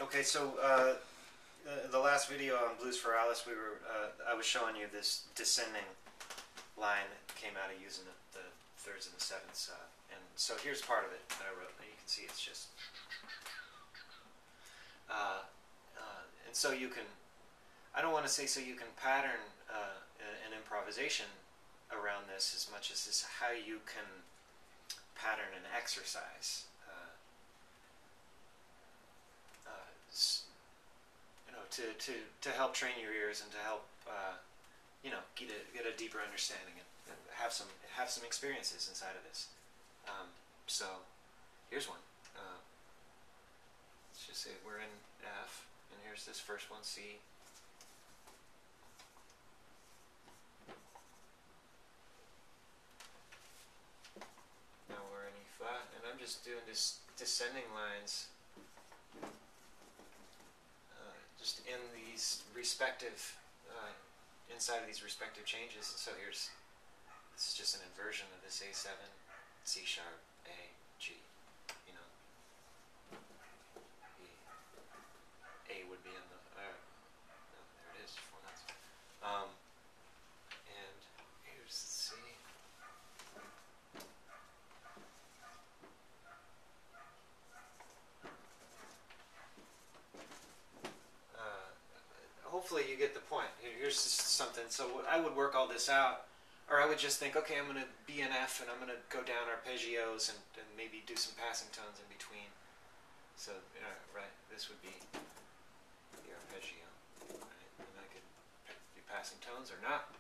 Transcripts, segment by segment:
Okay, so the last video on Blues for Alice, I was showing you this descending line that came out of using the thirds and the sevenths, and so here's part of it that I wrote. And you can see it's just, and so you can. I don't want to say so you can pattern an improvisation around this as much as this how you can pattern an exercise. To help train your ears and to help get a deeper understanding and have some experiences inside of this. So here's one. Let's just say we're in F, and here's this first one, C. Now we're in E flat, and I'm just doing this descending lines. Just in these respective, inside of these respective changes. And so this is just an inversion of this A7, C sharp, A, G, you know. The A would be in the, no, there it is, 4 notes. And here's the C. Hopefully you get the point. Here's just something. So I would work all this out, or I would just think, okay, I'm going to be in F, and I'm going to go down arpeggios and maybe do some passing tones in between. So, right, this would be the arpeggio. Right? And I could be passing tones or not.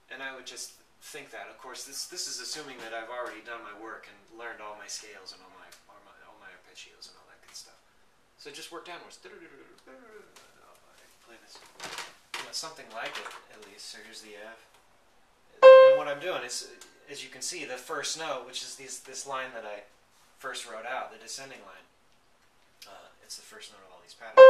And I would just think that. Of course, this is assuming that I've already done my work and learned all my scales and all my arpeggios and all that good stuff. So just work downwards. Play this, something like it at least. So here's the F, and what I'm doing is, as you can see, the first note, which is this line that I first wrote out, the descending line. It's the first note of all these patterns.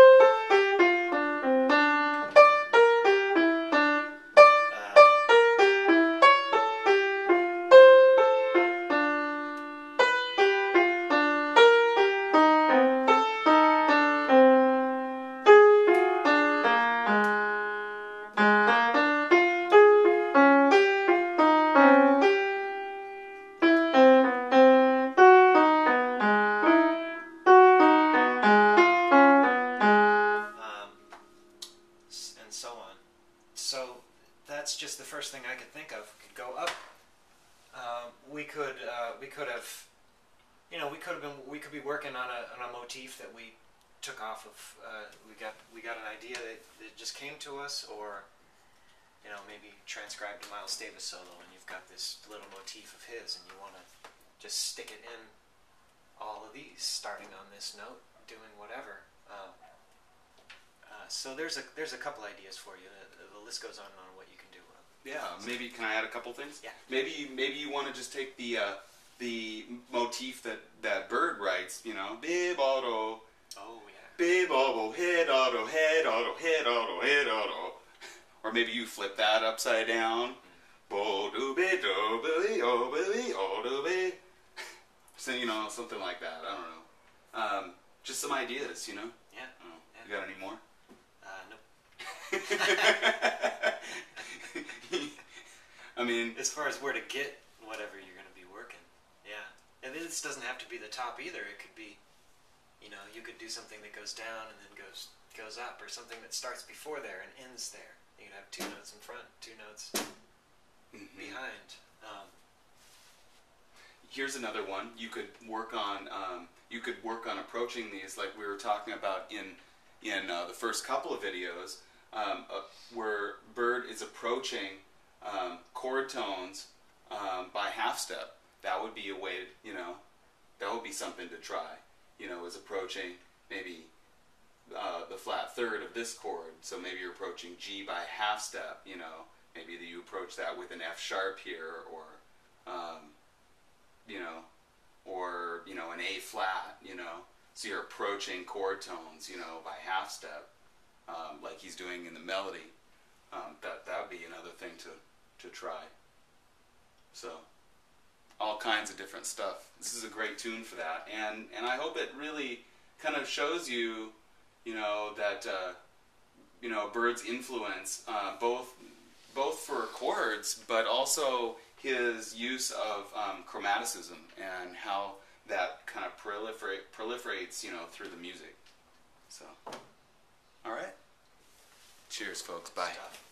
So that's just the first thing I could think of. Could go up. We could have, we could be working on a motif that we took off of. We got an idea that just came to us, or maybe transcribed a Miles Davis solo, and you've got this little motif of his, and you want to just stick it in all of these, starting on this note, doing whatever. So there's a couple ideas for you. The list goes on and on what you can do. Yeah, maybe can I add a couple things? Yeah. Maybe you want to just take the motif that Bird writes. Bib auto. Oh yeah. Bib auto, head auto, head auto, head auto, head auto. Or maybe you flip that upside down. Bo do be do be oh be oh do be. So something like that. I don't know. Just some ideas, Yeah. Oh, you got any more? Nope. I mean, as far as where to get whatever you're going to be working, yeah. And this doesn't have to be the top either. It could be, you could do something that goes down and then goes up, or something that starts before there and ends there. You could have 2 notes in front, 2 notes behind. Here's another one. You could work on. You could work on approaching these like we were talking about in the first couple of videos, where Bird is approaching chord tones by half step. That would be a way to, that would be something to try. Is approaching maybe the flat third of this chord. So maybe you're approaching G by half step. Maybe you approach that with an F sharp here, or an A flat. So you're approaching chord tones, by half step, like he's doing in the melody. That would be another thing to try. So, all kinds of different stuff. This is a great tune for that, and I hope it really kind of shows you, that Bird's influence, both for chords, but also his use of chromaticism and how that kind of proliferates, through the music. So, all right. Cheers, folks. Bye. Stuff.